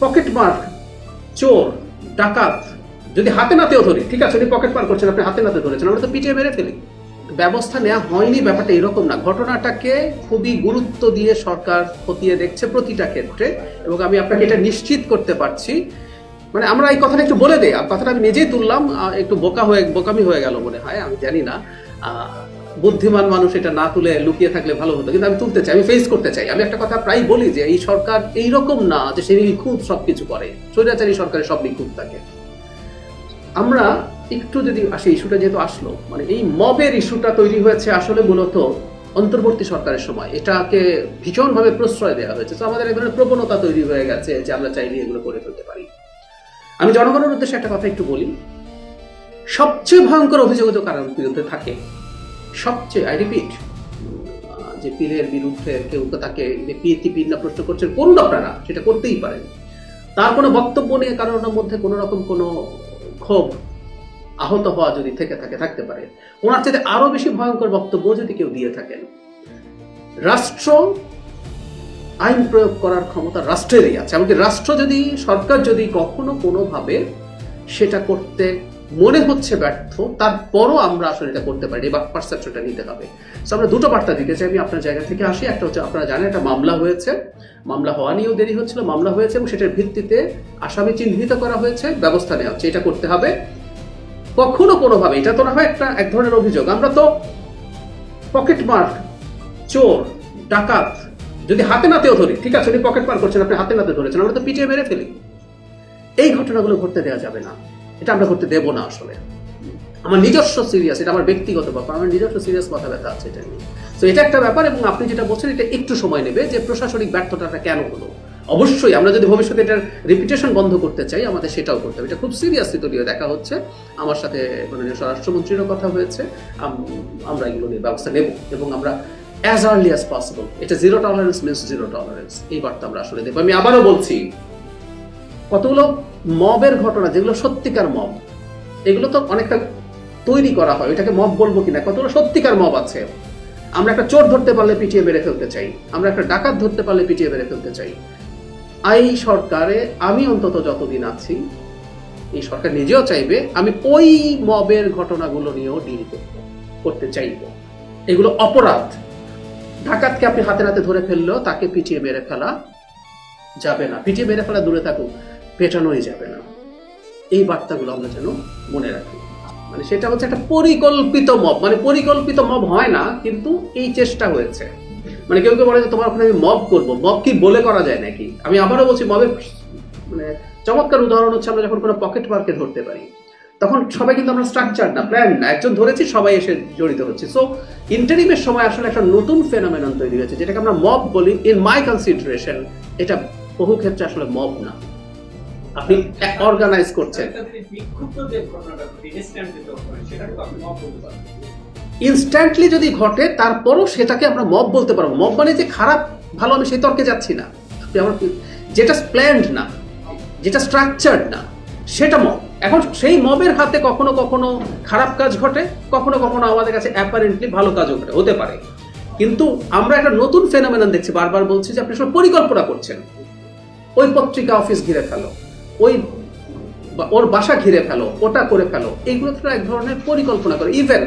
পকেটমার, চোর, ডাকাত যদি হাতে নাতেও ধরি, ঠিক আছে উনি পকেট মার করছেন, আপনি হাতে নাতে ধরেছেন, আমরা তো পিটিয়ে মেরে ফেলি। ব্যবস্থা নেওয়া হয়নি ব্যাপারটা এরকম না, ঘটনাটাকে খুবই গুরুত্ব দিয়ে সরকার খতিয়ে দেখছে প্রতিটা ক্ষেত্রে। এবং আমি আপনাকে এটা নিশ্চিত করতে পারছি, মানে আমরা এই কথাটা একটু বলে দেই, কথাটা আমি নিজেই তুললাম, একটু বোকামি হয়ে গেল মনে হয়, আমি জানি না, বুদ্ধিমান মানুষ এটা না তুলে লুকিয়ে থাকলে ভালো হতো, কিন্তু আমি তুলতে চাই, আমি ফেস করতে চাই। আমি একটা কথা প্রায় বলি যে এই সরকার এইরকম না যে সে নিখুঁত সবকিছু করে, স্বৈরাচারী সরকারের সব নিখুঁত থাকে। আমরা একটু যদি আসি, ইস্যুটা যেহেতু আসলো, মানে এই মবের ইস্যুটা তৈরি হয়েছে আসলে মূলত অন্তর্বর্তী সরকারের সময়, এটাকে ভীষণভাবে প্রশ্রয় দেওয়া হয়েছে। তো আমাদের এক ধরনের প্রবণতা তৈরি হয়ে গেছে যে আমরা চাইলে এগুলো করে ফেলতে পারি। আমি জনগণের উদ্দেশ্যে একটা কথা একটু বলি, সবচেয়ে ভয়ঙ্কর অভিযোগ তো কারোর বিরুদ্ধে থাকে, সবচেয়ে, আই রিপিট, যে পীরের বিরুদ্ধে কেউ তাকে পীর না প্রশ্ন করছেন, করুন আপনারা, সেটা করতেই পারেন, তার কোনো বক্তব্য নিয়ে কারোর মধ্যে কোনো রকম কোনো ক্ষোভ, আহত হওয়া যদি থেকে থাকতে পারে, ওনার চাইতে আরো বেশি ভয়ঙ্কর বক্তব্য যদি কেউ দিয়ে থাকেন। রাষ্ট্র আইন প্রয়োগ করার ক্ষমতা রাষ্ট্রেরই আছে, এমনকি রাষ্ট্র যদি, সরকার যদি কখনো কোনোভাবে সেটা করতে মনে হচ্ছে ব্যর্থ, তারপরও আমরা আসলে এটা করতে পারি, বা পারসেপশনটা নিতে হবে। তো আমরা দুটো বার্তা দিতে চাই, আমি আপনার জায়গা থেকে আসি। একটা হচ্ছে, আপনারা জানেন একটা মামলা হয়েছে, মামলা হওয়া নিয়েও দেরি হচ্ছিল, মামলা হয়েছে এবং সেটার ভিত্তিতে আসামি চিহ্নিত করা হয়েছে, ব্যবস্থা নেওয়া হচ্ছে, এটা করতে হবে। কখনো কোনোভাবে, এটা তো না হয় একটা এক ধরনের অভিযোগ, আমরা তো পকেটমার, চোর, ডাকাত যদি হাতে নাতেও ধরি, ঠিক আছে উনি পকেট মার করছেন, আপনি হাতে নাতে ধরেছেন, আমরা তো পিটিয়ে মেরে ফেলি। এই ঘটনাগুলো ঘটতে দেওয়া যাবে না, এটা আমরা করতে দেবো না। আসলে আমার নিজস্ব সিরিয়াস, এটা আমার ব্যক্তিগত ব্যাপার, আমার নিজস্ব সিরিয়াস মাথা ব্যথা আছে এটা নিয়ে। তো এটা একটা ব্যাপার, এবং আপনি যেটা বলছেন এটা একটু সময় নেবে, যে প্রশাসনিক ব্যর্থতাটা কেন হলো। অবশ্যই আমরা যদি ভবিষ্যতে এটার রিপিটেশন বন্ধ করতে চাই, আমাদের সেটাও করতে হবে। এটা খুব সিরিয়াসলি তৈরি দেখা হচ্ছে, আমার সাথে মাননীয় স্বরাষ্ট্রমন্ত্রীরও কথা হয়েছে, আমরা এগুলো নিয়ে ব্যবস্থা নেব, এবং আমরা as early as possible, এটা zero tolerance means zero tolerance, এই বার্তা আমরা আসলে দেবো। আমি আবারও বলছি, কতগুলো মবের ঘটনা যেগুলো সত্যিকার মব, এগুলো তো অনেকটা তৈরি করা হয়, এটাকে মব বলবো কিনা, কতগুলো সত্যিকার মব আছে। আমরা একটা চোর ধরতে পারলে পিটিয়ে মেরে ফেলতে চাই, আমরা একটা ডাকাত ধরতে পারলে পিটিয়ে মেরে ফেলতে চাই। এই সরকারে আমি অন্তত যতদিন আছি, এই সরকার নিজেও চাইবে আমি ওই মবের ঘটনাগুলো নিয়েও ডিল করতে চাইব। এগুলো অপরাধ। ডাকাতকে আপনি হাতে নাতে ধরে ফেললেও তাকে পিটিয়ে মেরে ফেলা যাবে না, পিটিয়ে মেরে ফেলা দূরে থাকুক, পেটানোই যাবে না। এই বার্তাগুলো আমরা যেন মনে রাখি। মানে সেটা হচ্ছে একটা পরিকল্পিত মব, মানে পরিকল্পিত মব হয় না, কিন্তু এই চেষ্টা হয়েছে। মানে কেউ কেউ বলে যে তোমার ওখানে আমি মব করবো, মব কি বলে করা যায় নাকি? আমি আবারও বলছি, মবের মানে চমৎকার উদাহরণ হচ্ছে আমরা যখন কোনো পকেট মারকে ধরতে পারি, তখন সবাই কিন্তু আমরা স্ট্রাকচার না, প্ল্যান না, একজন ধরেছি সবাই এসে জড়িত হচ্ছে। সো ইন্টারিমের সময় আসলে একটা নতুন ফেনোমেনন তৈরি হয়েছে, যেটাকে আমরা মব বলি। ইন মাই কনসিডারেশন এটা বহু ক্ষেত্রে আসলে মব না, আপনি অর্গানাইজ করছেন। ইনস্ট্যান্টলি যদি ঘটে, তারপরও সেটাকে আমরা মব বলতে পারবো। মব মানে যে খারাপ ভালো, আমি সেই তর্কে যাচ্ছি না। যেটা প্ল্যান্ড না, যেটা স্ট্রাকচার্ড না, সেটা মব। এখন সেই মবের হাতে কখনো কখনো খারাপ কাজ ঘটে, কখনো কখনো আমাদের কাছে অ্যাপারেন্টলি ভালো কাজও ঘটে, হতে পারে। কিন্তু আমরা একটা নতুন ফেনোমেনন দেখছি, বারবার বলছি যে আপনি সব পরিকল্পনা করছেন, ওই পত্রিকা অফিস ঘিরে ফেলো, ওর বাসা ঘিরে ফেলো, ওটা করে ফেলো, এইগুলো তো এক ধরনের পরিকল্পনা করে। ইভেন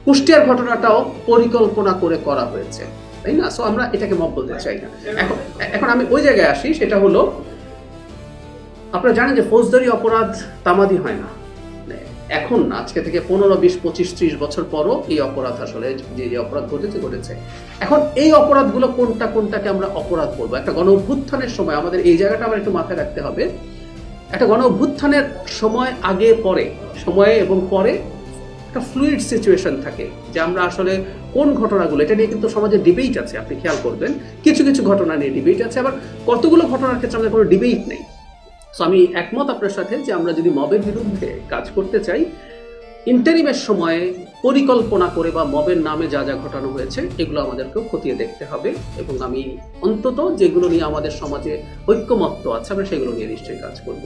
কুষ্টিয়ার ঘটনাটাও পরিকল্পনা করে করা হয়েছে, তাই না? সো আমরা এটাকে মব বলতে চাই না। এখন আমি ওই জায়গায় আসি, সেটা হলো, আপনারা জানেন যে ফৌজদারি অপরাধ তামাদি হয় না এখন, আজকে থেকে 15, 20, 25, 30 বছর পরও এই অপরাধ আসলে, যে অপরাধ ঘটেছে। এখন এই অপরাধগুলো কোনটাকে আমরা অপরাধ বলবো? একটা গণ অভ্যুত্থানের সময় আমাদের এই জায়গাটা আমরা একটু মাথায় রাখতে হবে। একটা গণ অভ্যুত্থানের সময়, আগে পরে, সময়ে এবং পরে একটা ফ্লুইড সিচুয়েশন থাকে, যে আমরা আসলে কোন ঘটনাগুলো, এটা নিয়ে কিন্তু সমাজে ডিবেট আছে, আপনি খেয়াল করবেন কিছু কিছু ঘটনা নিয়ে ডিবেট আছে, আবার কতগুলো ঘটনার ক্ষেত্রে আমাদের কোনো ডিবেট নেই। সো আমি একমত আপনার সাথে যে আমরা যদি মবের বিরুদ্ধে কাজ করতে চাই, ইন্টারিমের সময়ে পরিকল্পনা করে বা মবের নামে যা যা ঘটানো হয়েছে এগুলো আমাদেরকেও খতিয়ে দেখতে হবে, এবং আমি অন্তত যেগুলো নিয়ে আমাদের সমাজে ঐক্যমত্য আছে আমরা সেগুলো নিয়ে নিশ্চয়ই কাজ করব।